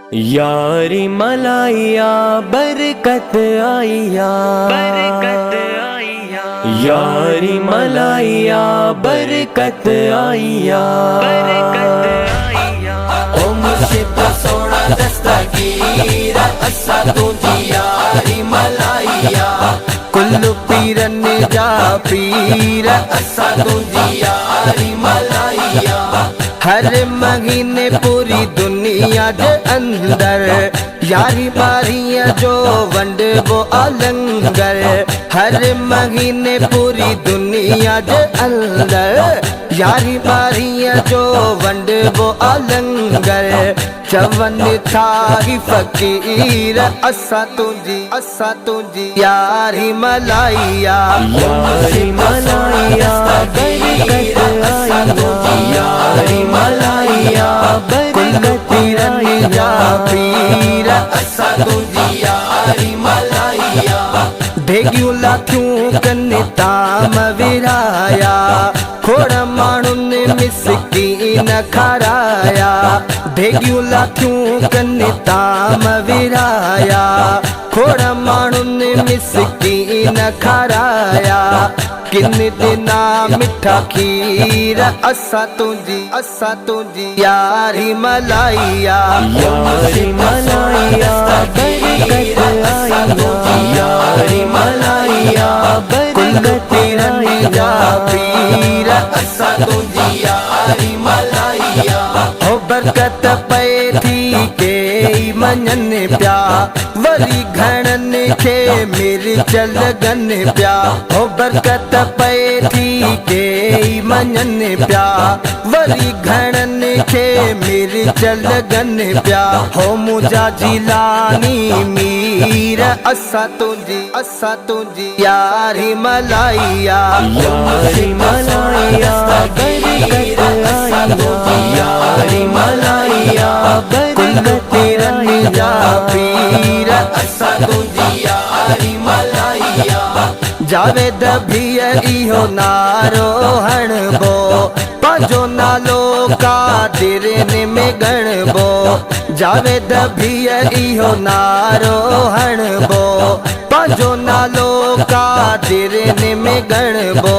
यारी मलाइया बरकत आइया, यारी मलाइया बरकत आइया। ओ मुझसे सोना दस्तगीर असा तुझी यारी मलाइया, कुल्लू पीरन जा पीर असा तुझी यारी मलाइया। हर महीने पूरी दुनिया के अंदर यारी बारियां जो वंड वो अलंगर। हर महीने पूरी दुनिया के अंदर यारी बारियां जो वंड वो अलंगर। चवन थारी फकीर असा तुझी यारी मलाइया, यारी मलाइया बरकत आइया, यारी मलाइया बरकत आइया। पीर असा तुझी यारी मलाइया, भेगियूं लाथियूं कनि ताम विराया, खोड़ माण्हुनि मिसकीन खाराया। भेगियूं लाथियूं कनि ताम विराया, खोड़ माण्हुनि मिसकीन खाराया। किन दिना मिठा खीर असा तुझी यारी मलाइया, यारी मलाइया बरकत आइया, यारी मलाइया बरकत आइया। पीर असा तुझी यारी मलाइया, हो बरकत पए थी के मञन प्या, वरी घणनि खे मिर्च लॻन प्या। हो बरकत पए थी के मञन प्या, वरी घणनि खे मिर्च लॻन प्या। हो मुंहिंजा जिलानी मीर असा तुझी यारी मलाइया, यारी मलाइया बरकत आइया, यारी मलाइया बरकत आइया। पीर असा तुझी यारी मलाइया, जावेद भीअ इहो नारो हणबो, पंहिंजो नालो कादिरन में ॻणबो। जावेद भीअ इहो नारो हणबो, पंहिंजो नालो कादिरन में ॻणबो।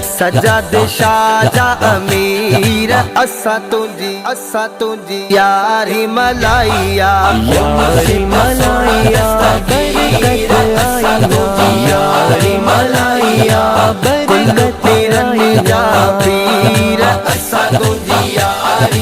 सजाद शाह जा अमीर असा तुझी यारी मलाइया, यारी मलाइया बरकत आइया, यारी मलाइया बरकत आइया। पीर असा तुझी यारी